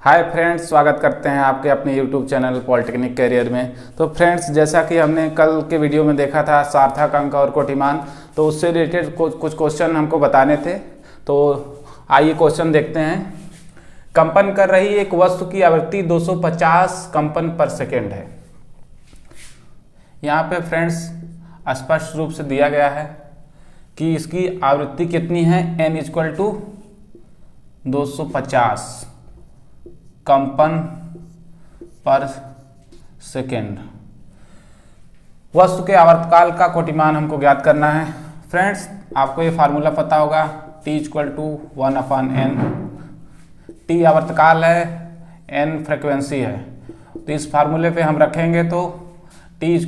Hi friends, स्वागत करते हैं आपके अपने यूट्यूब चैनल पॉलिटेक्निक कैरियर में। तो फ्रेंड्स, जैसा कि हमने कल के वीडियो में देखा था सार्थक अंक और कोटिमान, तो उससे रिलेटेड कुछ क्वेश्चन हमको बताने थे। तो आइए क्वेश्चन देखते हैं। कंपन कर रही एक वस्तु की आवृत्ति 250 कंपन पर सेकेंड है। यहाँ पे फ्रेंड्स स्पष्ट रूप से दिया गया है कि इसकी आवृत्ति कितनी है, n = 250 कंपन पर सेकेंड। वस्तु के आवर्तकाल का कोटिमान हमको ज्ञात करना है। फ्रेंड्स, आपको ये फार्मूला पता होगा, T = 1/n। T आवर्तकाल है, n फ्रिक्वेंसी है। तो इस फार्मूले पे हम रखेंगे तो T =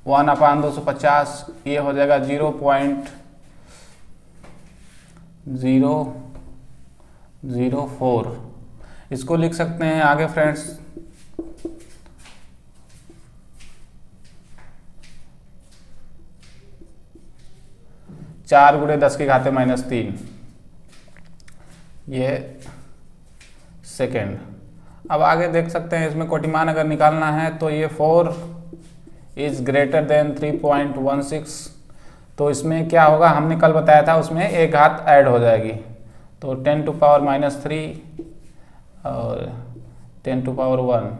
1/250, ये हो जाएगा 0.004। इसको लिख सकते हैं आगे फ्रेंड्स, चार × 10⁻³ ये सेकेंड। अब आगे देख सकते हैं, इसमें कोटिमान अगर निकालना है तो ये 4 > 3.16। तो इसमें क्या होगा, हमने कल बताया था, उसमें एक घात ऐड हो जाएगी, तो 10⁻³ और 10⁻⁻1,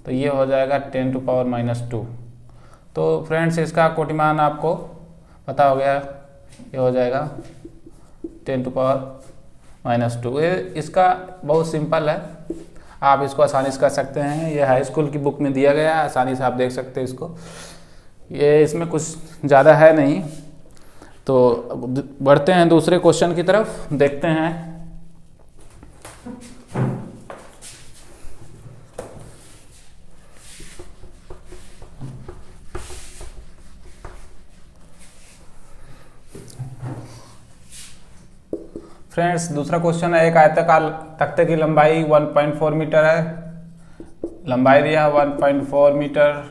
तो ये हो जाएगा 10⁻²। तो फ्रेंड्स, इसका कोटिमान आपको पता हो गया, ये हो जाएगा 10⁻²। ये इसका बहुत सिंपल है, आप इसको आसानी से कर सकते हैं। ये हाई स्कूल की बुक में दिया गया है, आसानी से आप देख सकते हैं इसको। ये इसमें कुछ ज़्यादा है नहीं। तो बढ़ते हैं दूसरे क्वेश्चन की तरफ, देखते हैं। फ्रेंड्स, दूसरा क्वेश्चन है, एक आयताकार तख्ते की लंबाई 1.4 मीटर है। लंबाई दिया है 1.4 मीटर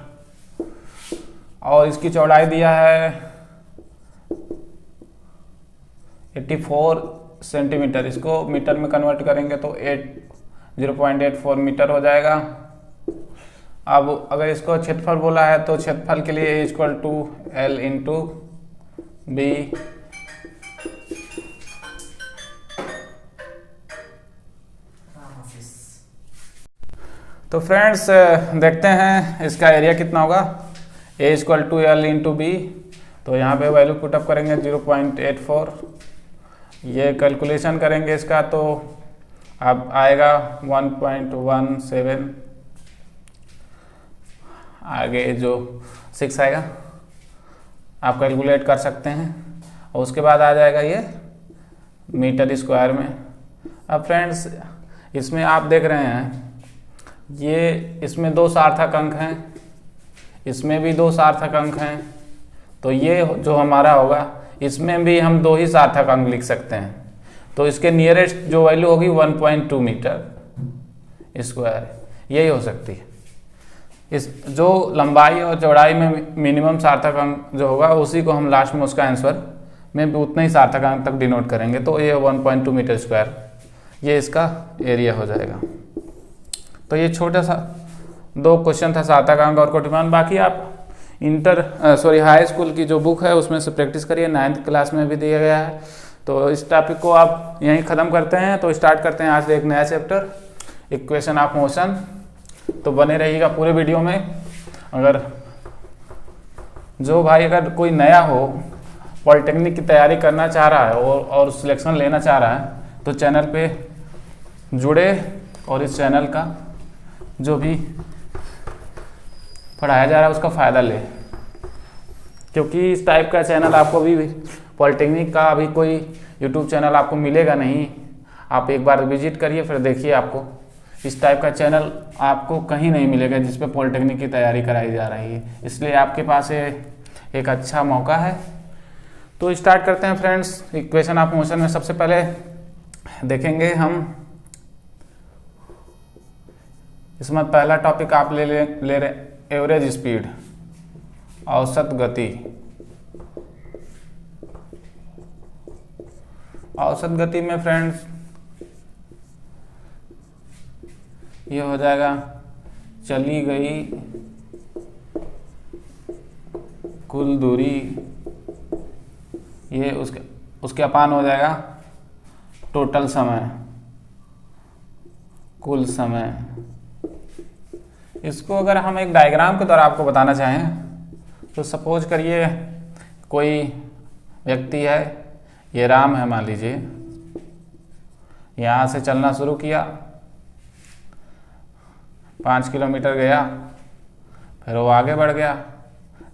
और इसकी चौड़ाई दिया है 84 सेंटीमीटर। इसको मीटर में कन्वर्ट करेंगे तो 0.84 मीटर हो जाएगा। अब अगर इसको क्षेत्रफल बोला है तो क्षेत्रफल के लिए A = L × B। तो फ्रेंड्स, देखते हैं इसका एरिया कितना होगा। A = L × B, तो यहाँ पे वैल्यू पुटअप करेंगे 0.84। ये कैलकुलेशन करेंगे इसका तो अब आएगा 1.17। आगे जो 6 आएगा आप कैलकुलेट कर सकते हैं, और उसके बाद आ जाएगा ये मीटर स्क्वायर में। अब फ्रेंड्स, इसमें आप देख रहे हैं, ये इसमें 2 सार्थक अंक हैं, इसमें भी 2 सार्थक अंक हैं। तो ये जो हमारा होगा, इसमें भी हम 2 ही सार्थक अंक लिख सकते हैं। तो इसके नियरेस्ट जो वैल्यू होगी 1.2 मीटर स्क्वायर, यही हो सकती है। इस जो लंबाई और चौड़ाई में मिनिमम सार्थक अंक जो होगा, उसी को हम लास्ट में उसका आंसर में उतना ही सार्थक अंक तक डिनोट करेंगे। तो ये 1.2 मीटर स्क्वायर, ये इसका एरिया हो जाएगा। तो ये छोटा सा 2 क्वेश्चन था, सार्थक अंक और कोटिमान। बाकी आप हाई स्कूल की जो बुक है उसमें से प्रैक्टिस करिए, 9th क्लास में भी दिया गया है। तो इस टॉपिक को आप यहीं ख़त्म करते हैं। तो स्टार्ट करते हैं आज से एक नया चैप्टर, इक्वेशन ऑफ मोशन। तो बने रहिएगा पूरे वीडियो में। अगर अगर कोई नया हो, पॉलिटेक्निक की तैयारी करना चाह रहा है और सिलेक्शन लेना चाह रहा है, तो चैनल पे जुड़े और इस चैनल का जो भी पढ़ाया जा रहा है उसका फ़ायदा ले, क्योंकि इस टाइप का चैनल आपको भी पॉलिटेक्निक का अभी कोई यूट्यूब चैनल आपको मिलेगा नहीं। आप एक बार विजिट करिए, फिर देखिए, आपको इस टाइप का चैनल आपको कहीं नहीं मिलेगा जिस पे पॉलिटेक्निक की तैयारी कराई जा रही है। इसलिए आपके पास एक अच्छा मौका है। तो स्टार्ट करते हैं फ्रेंड्स। इक्वेशन ऑफ मोशन में सबसे पहले देखेंगे हम, इसमें पहला टॉपिक आप ले रहे एवरेज स्पीड, औसत गति। औसत गति में फ्रेंड्स ये हो जाएगा चली गई कुल दूरी, ये उसके अपान हो जाएगा टोटल समय, कुल समय। इसको अगर हम एक डायग्राम के द्वारा आपको बताना चाहें तो सपोज करिए कोई व्यक्ति है, ये राम है मान लीजिए, यहाँ से चलना शुरू किया, 5 किलोमीटर गया, फिर वो आगे बढ़ गया,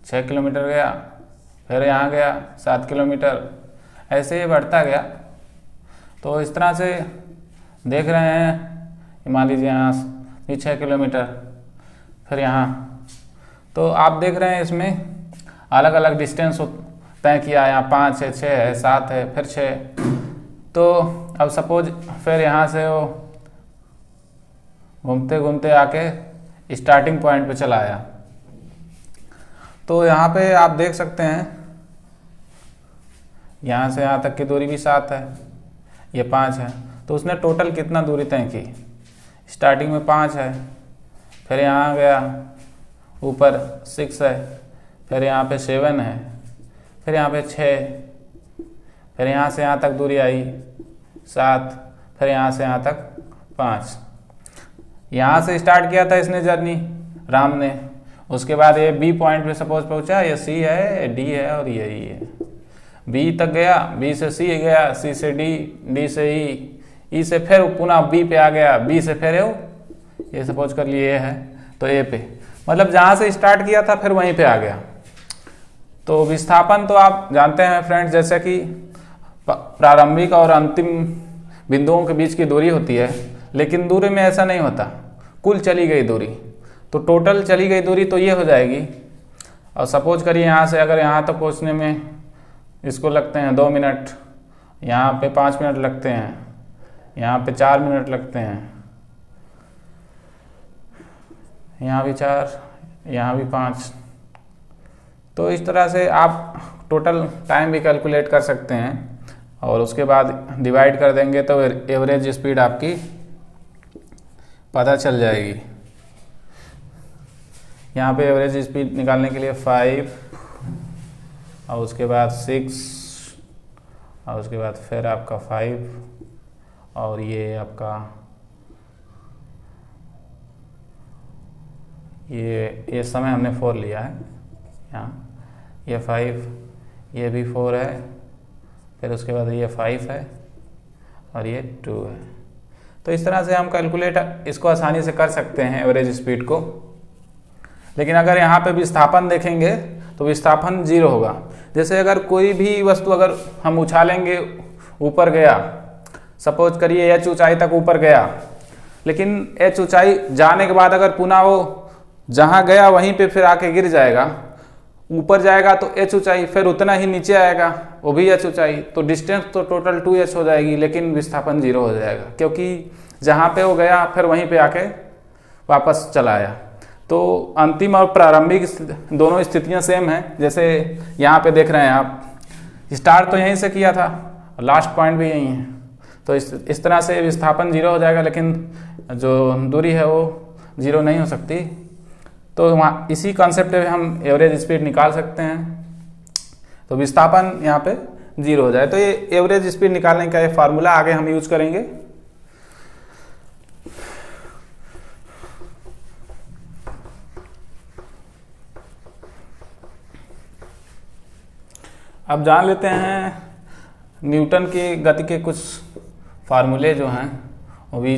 6 किलोमीटर गया, फिर यहाँ गया 7 किलोमीटर, ऐसे ही बढ़ता गया। तो इस तरह से देख रहे हैं, मान लीजिए यहाँ भी 6 किलोमीटर, फिर यहाँ, तो आप देख रहे हैं इसमें अलग अलग डिस्टेंस तय किया, यहाँ 5 है, 6 है, 7 है, फिर 6। तो अब सपोज फिर यहाँ से वो घूमते घूमते आके स्टार्टिंग पॉइंट पे चला आया। तो यहाँ पे आप देख सकते हैं यहाँ से यहाँ तक की दूरी भी 7 है, ये 5 है, तो उसने टोटल कितना दूरी तय की। स्टार्टिंग में 5 है, फिर यहाँ गया ऊपर 6 है, फिर यहाँ पे 7 है, फिर यहाँ पे 6, फिर यहाँ से यहाँ तक दूरी आई 7, फिर यहाँ से यहाँ तक 5। यहाँ से स्टार्ट किया था इसने जर्नी, राम ने। उसके बाद ये बी पॉइंट पे सपोज पहुँचा, ये सी है, ये डी है और ये ई है। बी तक गया, बी से सी गया, सी से डी, डी से ई से फिर पुनः बी पे आ गया, बी से फिर ये सपोज कर लिए ये है तो ए पे, मतलब जहाँ से स्टार्ट किया था फिर वहीं पे आ गया। तो विस्थापन तो आप जानते हैं फ्रेंड्स, जैसे कि प्रारंभिक और अंतिम बिंदुओं के बीच की दूरी होती है, लेकिन दूरी में ऐसा नहीं होता, कुल चली गई दूरी। तो टोटल चली गई दूरी तो ये हो जाएगी। और सपोज करिए यहाँ से अगर यहाँ तक पहुँचने में इसको लगते हैं 2 मिनट, यहाँ पे 5 मिनट लगते हैं, यहाँ पे 4 मिनट लगते हैं, यहाँ भी 4, यहाँ भी 5। तो इस तरह से आप टोटल टाइम भी कैलकुलेट कर सकते हैं और उसके बाद डिवाइड कर देंगे तो एवरेज स्पीड आपकी पता चल जाएगी। यहाँ पे एवरेज स्पीड निकालने के लिए 5 और उसके बाद 6 और उसके बाद फिर आपका 5 और ये आपका ये समय हमने 4 लिया है यहाँ, ये 5, ये भी 4 है, फिर उसके बाद ये 5 है और ये 2 है। तो इस तरह से हम कैलकुलेट इसको आसानी से कर सकते हैं एवरेज स्पीड को। लेकिन अगर यहाँ पे विस्थापन देखेंगे तो विस्थापन 0 होगा। जैसे अगर कोई भी वस्तु अगर हम उछालेंगे, ऊपर गया, सपोज करिए एच ऊंचाई तक ऊपर गया, लेकिन एच ऊंचाई जाने के बाद अगर पुनः वो जहाँ गया वहीं पे फिर आके गिर जाएगा, ऊपर जाएगा तो एच ऊंचाई, फिर उतना ही नीचे आएगा वो भी एच ऊंचाई, तो डिस्टेंस तो टोटल 2h हो जाएगी, लेकिन विस्थापन 0 हो जाएगा, क्योंकि जहाँ पे वो गया फिर वहीं पे आके वापस चला आया। तो अंतिम और प्रारंभिक दोनों स्थितियाँ सेम हैं। जैसे यहाँ पे देख रहे हैं आप, स्टार्ट तो यहीं से किया था और लास्ट पॉइंट भी यहीं है। तो इस तरह से विस्थापन 0 हो जाएगा, लेकिन जो दूरी है वो 0 नहीं हो सकती। तो वहाँ इसी कॉन्सेप्ट पे हम एवरेज स्पीड निकाल सकते हैं। तो विस्थापन यहाँ पे 0 हो जाए, तो ये एवरेज स्पीड निकालने का ये फार्मूला आगे हम यूज करेंगे। अब जान लेते हैं न्यूटन की गति के कुछ फार्मूले जो हैं वो भी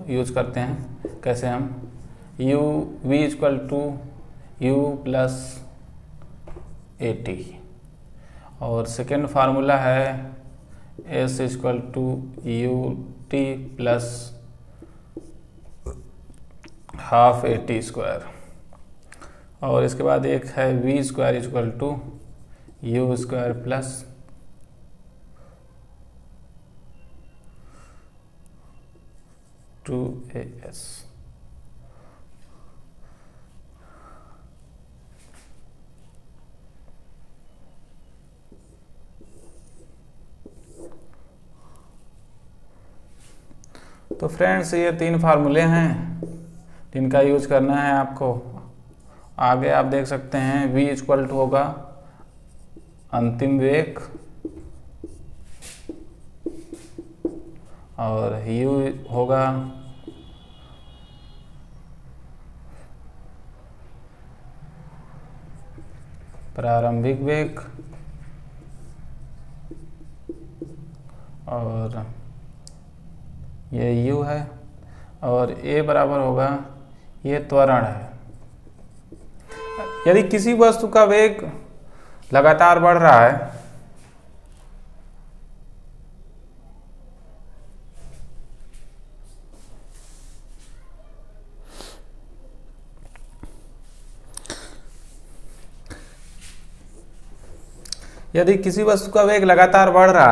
यूज करते हैं। कैसे हम u v equal to u plus A T, और सेकेंड फार्मूला है s equal to u t plus half A T square, और इसके बाद एक है v square equal to u square plus two A S. तो फ्रेंड्स ये 3 फार्मूले हैं इनका यूज करना है आपको। आगे आप देख सकते हैं v इक्वल टू होगा अंतिम वेग और u होगा प्रारंभिक वेग और ये u है और a बराबर होगा ये त्वरण है। यदि किसी वस्तु का वेग लगातार बढ़ रहा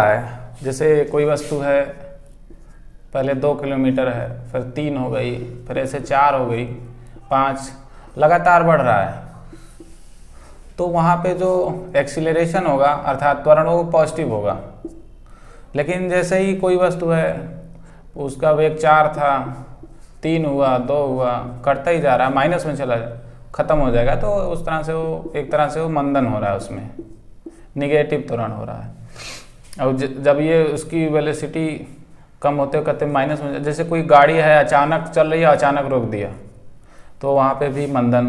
है जैसे कोई वस्तु है पहले 2 किलोमीटर है, फिर 3 हो गई, फिर ऐसे 4 हो गई, 5 लगातार बढ़ रहा है, तो वहाँ पे जो एक्सीलरेशन होगा अर्थात त्वरण वो पॉजिटिव होगा। लेकिन जैसे ही कोई वस्तु है उसका वेग 4 था, 3 हुआ, 2 हुआ, करता ही जा रहा है, माइनस में चला खत्म हो जाएगा, तो उस तरह से वो एक तरह से वो मंदन हो रहा है, उसमें निगेटिव त्वरण हो रहा है। और जब ये उसकी वेलोसिटी कम होते कहते माइनस में, जैसे कोई गाड़ी है अचानक चल रही है, अचानक रोक दिया तो वहाँ पे भी मंदन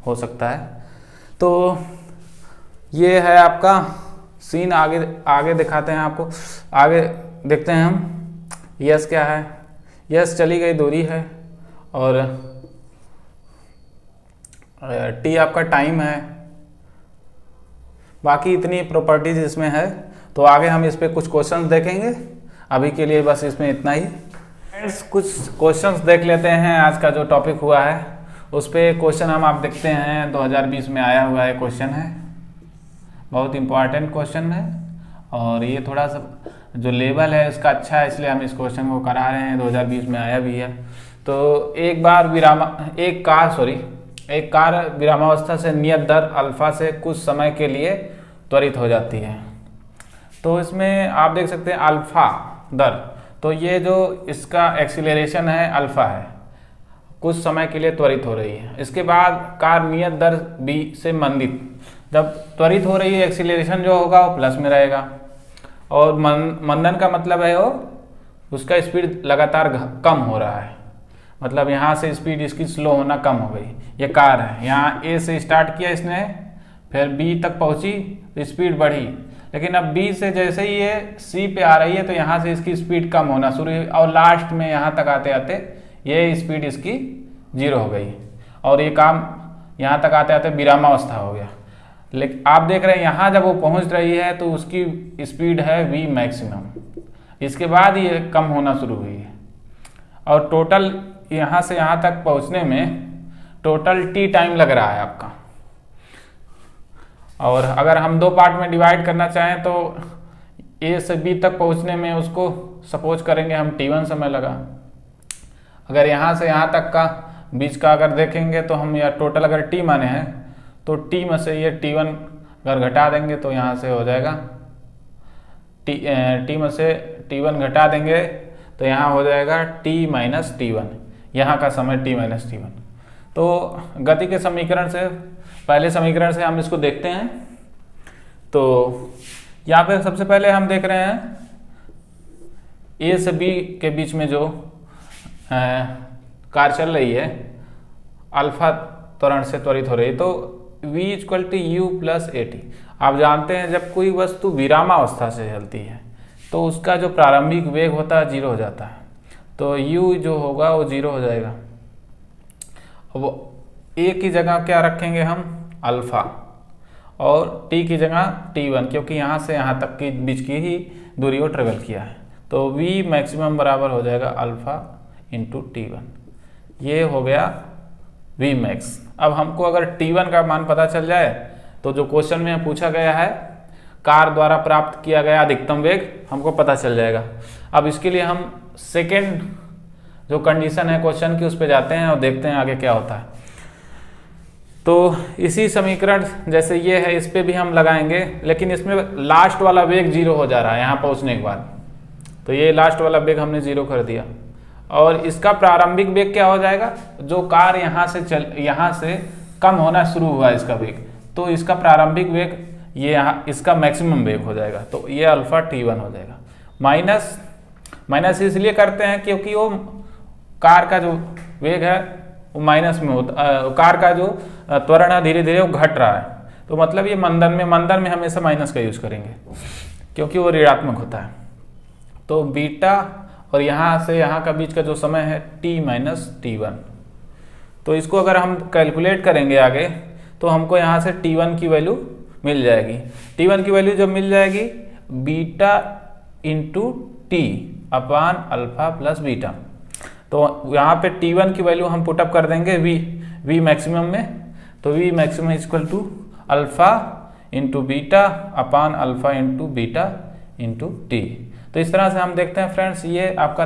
हो सकता है। तो ये है आपका सीन। आगे दिखाते हैं आपको, आगे देखते हैं हम। यस क्या है, यस चली गई दूरी है और टी आपका टाइम है। बाकी इतनी प्रॉपर्टीज इसमें है, तो आगे हम इस पे कुछ क्वेश्चंस देखेंगे। अभी के लिए बस इसमें इतना ही। फ्रेंड्स कुछ क्वेश्चंस देख लेते हैं। आज का जो टॉपिक हुआ है उस पे क्वेश्चन हम आप देखते हैं 2020 में आया हुआ है क्वेश्चन है, बहुत इंपॉर्टेंट क्वेश्चन है और ये थोड़ा सा जो लेवल है उसका अच्छा है, इसलिए हम इस क्वेश्चन को करा रहे हैं। 2020 में आया भी है। तो एक कार विरामावस्था से नियत दर अल्फा से कुछ समय के लिए त्वरित हो जाती है। तो इसमें आप देख सकते हैं अल्फा दर, तो ये जो इसका एक्सीलरेशन है अल्फा है, कुछ समय के लिए त्वरित हो रही है। इसके बाद कार नियत दर b से मंदित, जब त्वरित हो रही है एक्सीलरेशन जो होगा वो प्लस में रहेगा और मंदन का मतलब है वो उसका स्पीड लगातार कम हो रहा है, मतलब यहाँ से स्पीड इसकी स्लो होना कम हो गई। ये कार है, यहाँ A से स्टार्ट किया इसने, फिर B तक पहुँची तो स्पीड बढ़ी, लेकिन अब B से जैसे ही ये C पे आ रही है तो यहाँ से इसकी स्पीड कम होना शुरू हुई और लास्ट में यहाँ तक आते आते ये स्पीड इसकी 0 हो गई और ये काम यहाँ तक आते आते विरामावस्था हो गया। लेकिन आप देख रहे हैं यहाँ जब वो पहुँच रही है तो उसकी स्पीड है v मैक्सिमम, इसके बाद ये कम होना शुरू हुई है और टोटल यहाँ से यहाँ तक पहुँचने में टोटल t टाइम लग रहा है आपका। और अगर हम 2 पार्ट में डिवाइड करना चाहें तो A से B तक पहुँचने में उसको सपोज करेंगे हम t1 समय लगा। अगर यहाँ से यहाँ तक का बीच का अगर देखेंगे तो हम या टोटल अगर t माने हैं तो t में से ये t1 अगर घटा देंगे तो यहाँ से हो जाएगा t में से t1 घटा देंगे तो यहाँ हो जाएगा t माइनस t1, यहाँ का समय t माइनस t1। तो गति के समीकरण से, पहले समीकरण से हम इसको देखते हैं। तो यहाँ पे सबसे पहले हम देख रहे हैं A से B के बीच में जो कार चल रही है अल्फा त्वरण से त्वरित हो रही है, तो v equal to u plus at। आप जानते हैं जब कोई वस्तु विरामावस्था से चलती है तो उसका जो प्रारंभिक वेग होता है 0 हो जाता है, तो u जो होगा वो 0 हो जाएगा। वो a की जगह क्या रखेंगे हम अल्फा और t की जगह t1, क्योंकि यहाँ से यहाँ तक की बीच की ही दूरी को ट्रेवल किया है। तो v मैक्सिमम बराबर हो जाएगा अल्फा इंटू t1, ये हो गया v मैक्स। अब हमको अगर t1 का मान पता चल जाए तो जो क्वेश्चन में पूछा गया है कार द्वारा प्राप्त किया गया अधिकतम वेग हमको पता चल जाएगा। अब इसके लिए हम सेकेंड जो कंडीशन है क्वेश्चन की उस पर जाते हैं और देखते हैं आगे क्या होता है। तो इसी समीकरण जैसे ये है इस पे भी हम लगाएंगे, लेकिन इसमें लास्ट वाला वेग 0 हो जा रहा है यहाँ पहुँचने के बाद, तो ये लास्ट वाला वेग हमने 0 कर दिया। और इसका प्रारंभिक वेग क्या हो जाएगा, जो कार यहाँ से कम होना शुरू हुआ इसका वेग, तो इसका प्रारंभिक वेग ये यहाँ इसका मैक्सिमम वेग हो जाएगा, तो ये अल्फा t1 हो जाएगा। माइनस इसलिए करते हैं क्योंकि वो कार का जो वेग है वो माइनस में होता, कार का जो त्वरण है धीरे धीरे वो घट रहा है, तो मतलब ये मंदन में हमेशा माइनस का यूज करेंगे क्योंकि वो ऋणात्मक होता है। तो बीटा और यहाँ से यहाँ का बीच का जो समय है t माइनस t1, तो इसको अगर हम कैलकुलेट करेंगे आगे तो हमको यहाँ से t1 की वैल्यू मिल जाएगी। t1 की वैल्यू जब मिल जाएगी beta into T upon alpha plus beta, तो यहाँ पे t1 की वैल्यू हम पुटअप कर देंगे v मैक्सिमम में, तो v maximum equal to alpha into beta upon alpha into beta into T. तो इस तरह से हम देखते हैं फ्रेंड्स, ये आपका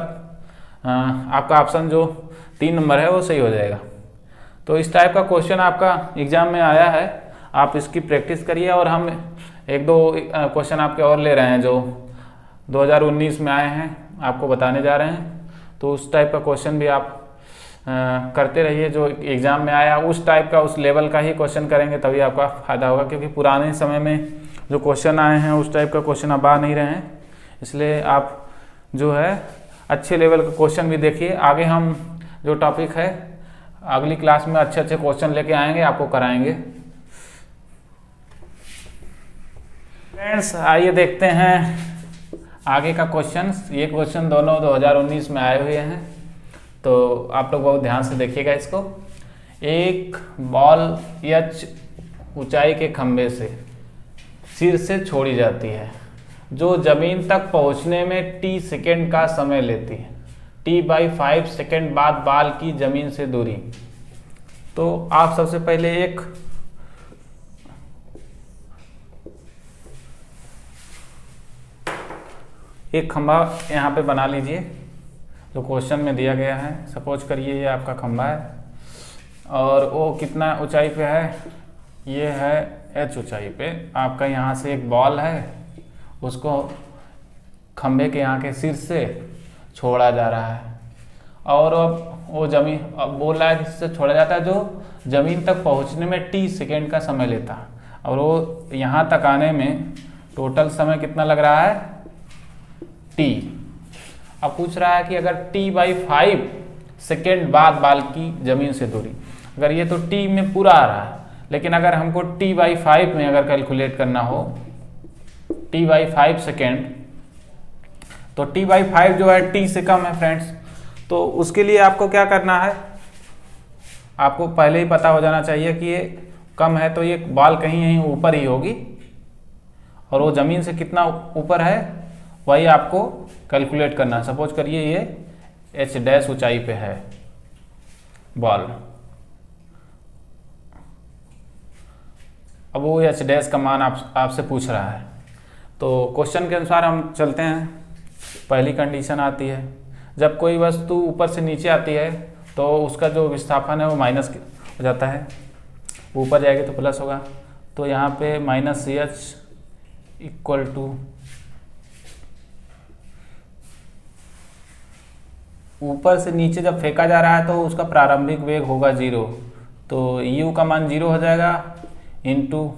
ऑप्शन जो 3 नंबर है वो सही हो जाएगा। तो इस टाइप का क्वेश्चन आपका एग्जाम में आया है, आप इसकी प्रैक्टिस करिए। और हम 1-2 क्वेश्चन आपके और ले रहे हैं जो 2019 में आए हैं, आपको बताने जा रहे हैं, तो उस टाइप का क्वेश्चन भी आप करते रहिए। जो एग्जाम में आया उस टाइप का, उस लेवल का ही क्वेश्चन करेंगे तभी आपका फायदा होगा, क्योंकि पुराने समय में जो क्वेश्चन आए हैं उस टाइप का क्वेश्चन अब आ नहीं रहे हैं। इसलिए आप जो है अच्छे लेवल का क्वेश्चन भी देखिए। आगे हम जो टॉपिक है अगली क्लास में अच्छे क्वेश्चन लेके आएंगे, आपको कराएंगे। फ्रेंड्स आइए देखते हैं आगे का क्वेश्चन। ये क्वेश्चन दोनों 2019 में आए हुए हैं, तो आप लोग बहुत ध्यान से देखिएगा इसको। एक बॉल h ऊंचाई के खंभे से सिर से छोड़ी जाती है, जो जमीन तक पहुंचने में t सेकेंड का समय लेती है। t/5 सेकेंड बाद बॉल की जमीन से दूरी। तो आप सबसे पहले एक खंभा यहाँ पे बना लीजिए जो क्वेश्चन में दिया गया है। सपोज करिए ये आपका खंभा है और वो कितना ऊंचाई पे है, ये है h ऊंचाई पे। आपका यहाँ से एक बॉल है, उसको खंभे के यहाँ के सिर से छोड़ा जा रहा है, और अब वो अब बोल रहा है जिससे छोड़ा जाता है जो जमीन तक पहुँचने में t सेकेंड का समय लेता है, और वो यहाँ तक आने में टोटल समय कितना लग रहा है t। अब पूछ रहा है कि अगर t/5 सेकेंड बाद बॉल की जमीन से दूरी, अगर ये तो t में पूरा आ रहा है, लेकिन अगर हमको t/5 में अगर कैलकुलेट करना हो t/5 सेकेंड, तो t/5 जो है t से कम है फ्रेंड्स। तो उसके लिए आपको क्या करना है, आपको पहले ही पता हो जाना चाहिए कि ये कम है, तो ये बॉल कहीं यहीं ऊपर ही होगी, और वो जमीन से कितना ऊपर है वही आपको कैलकुलेट करना है। सपोज करिए ये h' ऊंचाई पे है बॉल, अब वो h' का मान आपसे पूछ रहा है। तो क्वेश्चन के अनुसार हम चलते हैं। पहली कंडीशन आती है, जब कोई वस्तु ऊपर से नीचे आती है तो उसका जो विस्थापन है वो माइनस हो जाता है, ऊपर जाएगी तो प्लस होगा। तो यहाँ पे -ch इक्वल टू ऊपर से नीचे जब फेंका जा रहा है तो उसका प्रारंभिक वेग होगा 0, तो u का मान 0 हो जाएगा इंटू,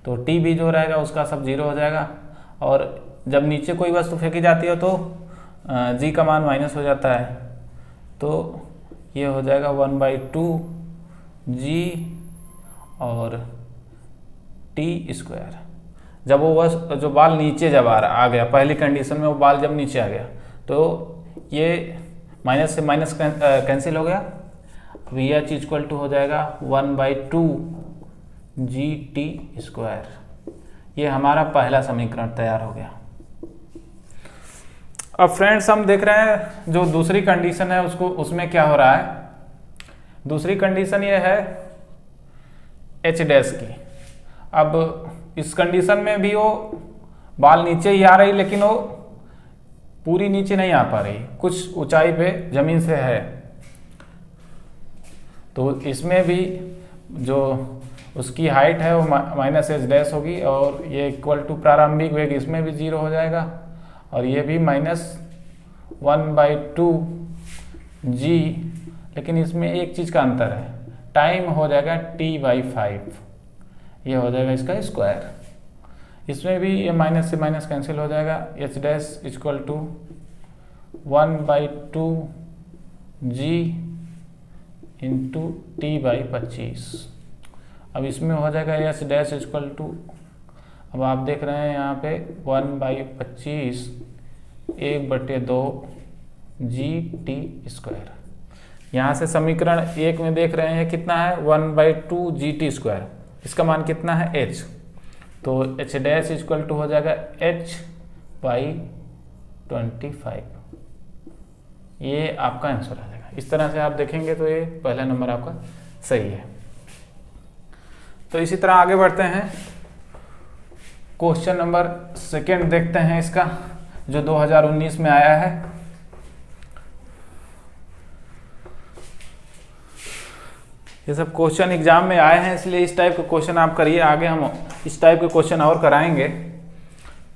तो t भी जो रहेगा उसका सब 0 हो जाएगा। और जब नीचे कोई वस्तु फेंकी जाती है तो g का मान माइनस हो जाता है, तो ये हो जाएगा 1/2 g और t²। जब वो जो बॉल नीचे जब आ गया, पहली कंडीशन में वो बॉल जब नीचे आ गया तो ये माइनस से माइनस कैंसिल हो गया। h इक्वल टू हो जाएगा 1/2 gt²। ये हमारा पहला समीकरण तैयार हो गया। अब फ्रेंड्स हम देख रहे हैं जो दूसरी कंडीशन है उसमें क्या हो रहा है। दूसरी कंडीशन ये है h' की। अब इस कंडीशन में भी वो बॉल नीचे ही आ रही, लेकिन वो पूरी नीचे नहीं आ पा रही, कुछ ऊंचाई पे जमीन से है। तो इसमें भी जो उसकी हाइट है वो -h' होगी, और ये इक्वल टू प्रारंभिक वेग इसमें भी 0 हो जाएगा, और ये भी -1/2 जी, लेकिन इसमें एक चीज़ का अंतर है, टाइम हो जाएगा t/5, ये हो जाएगा इसका स्क्वायर। इसमें भी ये माइनस से माइनस कैंसिल हो जाएगा, h dash equal to 1/2 g into t/25। अब इसमें हो जाएगा h डैश इक्वल टू, अब आप देख रहे हैं यहाँ पे 1/25 1/2 GT²। यहाँ से समीकरण 1 में देख रहे हैं कितना है 1/2 GT², इसका मान कितना है h, तो h डैश इक्वल टू हो जाएगा h/25। ये आपका आंसर आ जाएगा। इस तरह से आप देखेंगे तो ये पहला नंबर आपका सही है। तो इसी तरह आगे बढ़ते हैं, क्वेश्चन नंबर 2 देखते हैं इसका, जो 2019 में आया है। ये सब क्वेश्चन एग्जाम में आए हैं, इसलिए इस टाइप के क्वेश्चन आप करिए, आगे हम इस टाइप के क्वेश्चन और कराएंगे।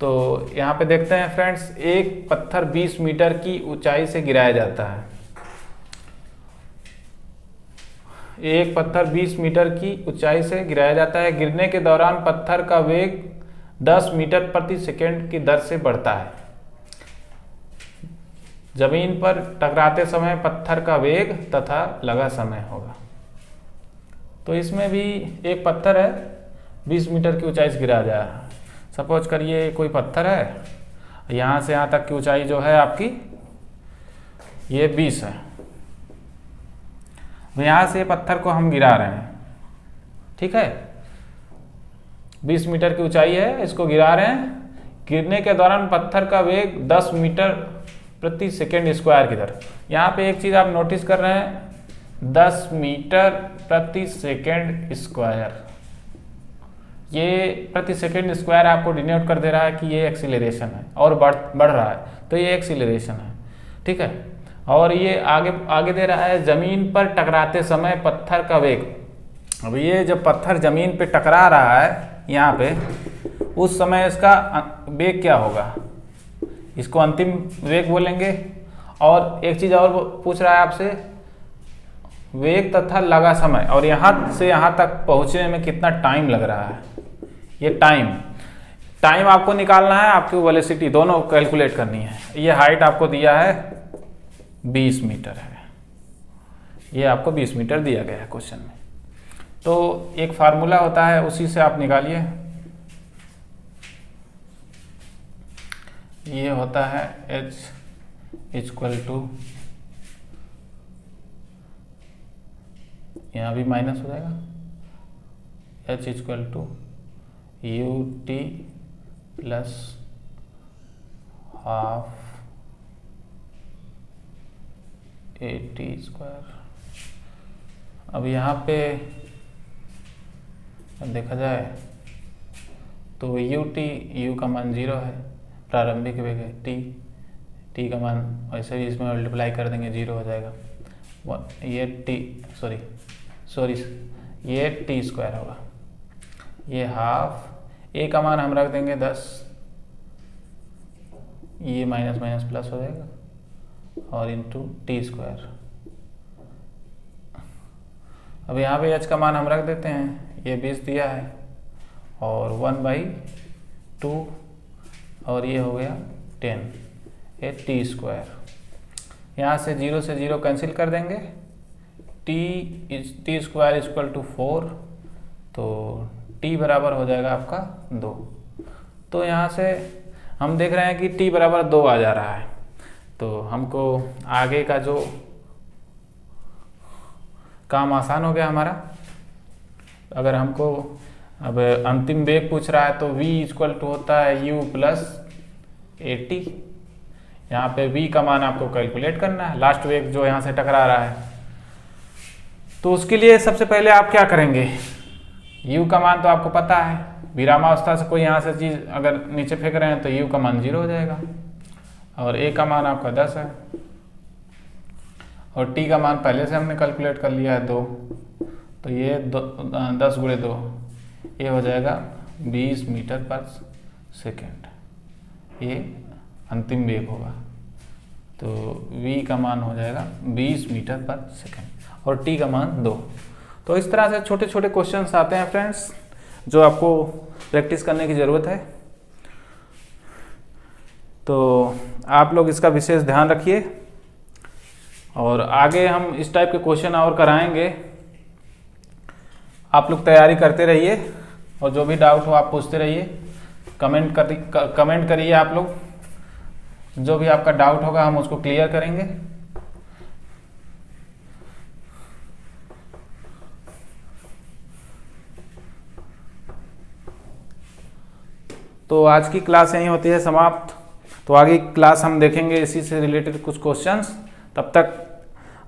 तो यहाँ पे देखते हैं फ्रेंड्स, एक पत्थर 20 मीटर की ऊंचाई से गिराया जाता है। एक पत्थर 20 मीटर की ऊंचाई से गिराया जाता है। गिरने के दौरान पत्थर का वेग 10 मीटर प्रति सेकंड की दर से बढ़ता है। जमीन पर टकराते समय पत्थर का वेग तथा लगा समय होगा। तो इसमें भी एक पत्थर है 20 मीटर की ऊंचाई से गिराया जा रहा है। सपोज करिए कोई पत्थर है, यहाँ से यहाँ तक की ऊंचाई जो है आपकी ये 20 है। यहाँ से पत्थर को हम गिरा रहे हैं, ठीक है, 20 मीटर की ऊंचाई है, इसको गिरा रहे हैं। गिरने के दौरान पत्थर का वेग 10 मीटर प्रति सेकंड स्क्वायर की दर। यहाँ पे एक चीज़ आप नोटिस कर रहे हैं, 10 मीटर प्रति सेकंड स्क्वायर, ये प्रति सेकंड स्क्वायर आपको डिनोट कर दे रहा है कि ये एक्सीलरेशन है और बढ़ रहा है, तो ये एक्सीलरेशन है, ठीक है। और ये आगे दे रहा है जमीन पर टकराते समय पत्थर का वेग। अब ये जब पत्थर जमीन पे टकरा रहा है यहाँ पे, उस समय इसका वेग क्या होगा, इसको अंतिम वेग बोलेंगे। और एक चीज़ और पूछ रहा है आपसे, वेग तथा लगा समय, और यहाँ से यहाँ तक पहुँचने में कितना टाइम लग रहा है। ये टाइम आपको निकालना है, आपकी वेलोसिटी दोनों कैलकुलेट करनी है। ये हाइट आपको दिया है 20 मीटर है, ये आपको 20 मीटर दिया गया है क्वेश्चन में। तो एक फार्मूला होता है, उसी से आप निकालिए। ये होता है h इक्वल टू, यहाँ भी माइनस हो जाएगा, h equal to ut plus half at²। अब यहाँ पे देखा जाए तो u का मान 0 है, प्रारंभिक वेग है, t का मान वैसे भी इसमें मल्टीप्लाई कर देंगे 0 हो जाएगा। ये ये t² होगा, ये हाफ, a का मान हम रख देंगे 10, ये माइनस माइनस प्लस हो जाएगा, और इंटू t²। अब यहाँ पे h का मान हम रख देते हैं, ये 20 दिया है, और 1/2, और ये हो गया 10, ये t²। यहाँ से 0 से 0 कैंसिल कर देंगे, t² इक्वल टू 4, तो t बराबर हो जाएगा आपका 2। तो यहाँ से हम देख रहे हैं कि t बराबर 2 आ जा रहा है। तो हमको आगे का जो काम आसान हो गया हमारा। अगर हमको अब अंतिम वेग पूछ रहा है तो v इक्वल टू होता है u प्लस at। यहाँ पे v का मान आपको कैलकुलेट करना है, लास्ट वेग जो यहाँ से टकरा रहा है। तो उसके लिए सबसे पहले आप क्या करेंगे, u का मान तो आपको पता है, विरामावस्था से कोई यहाँ से चीज़ अगर नीचे फेंक रहे हैं तो u का मान 0 हो जाएगा, और a का मान आपका 10 है, और t का मान पहले से हमने कैलकुलेट कर लिया है 2, तो ये 10 × 2, ये हो जाएगा 20 मीटर पर सेकेंड, ये अंतिम वेग होगा। तो v का मान हो जाएगा 20 मीटर पर सेकेंड और t का मान 2। तो इस तरह से छोटे छोटे क्वेश्चंस आते हैं फ्रेंड्स, जो आपको प्रैक्टिस करने की ज़रूरत है। तो आप लोग इसका विशेष ध्यान रखिए और आगे हम इस टाइप के क्वेश्चन और कराएंगे। आप लोग तैयारी करते रहिए और जो भी डाउट हो आप पूछते रहिए, कमेंट करिए। आप लोग जो भी आपका डाउट होगा हम उसको क्लियर करेंगे। तो आज की क्लास यहीं होती है समाप्त। तो आगे क्लास हम देखेंगे इसी से रिलेटेड कुछ क्वेश्चंस। तब तक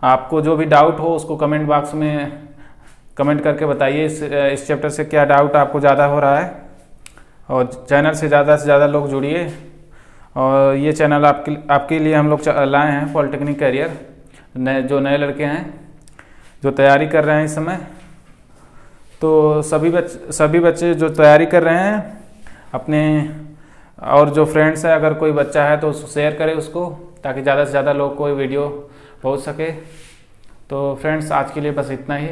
आपको जो भी डाउट हो उसको कमेंट बॉक्स में कमेंट करके बताइए इस चैप्टर से क्या डाउट आपको ज़्यादा हो रहा है। और चैनल से ज़्यादा लोग जुड़िए। और ये चैनल आपके लिए हम लोग लाए हैं पॉलिटेक्निक कैरियर, जो नए लड़के हैं जो तैयारी कर रहे हैं इस समय। तो सभी बच्चे जो तैयारी कर रहे हैं अपने, और जो फ्रेंड्स है अगर कोई बच्चा है तो उसको शेयर करें उसको, ताकि ज़्यादा से ज़्यादा लोग को वीडियो पहुंच सके। तो फ्रेंड्स आज के लिए बस इतना ही।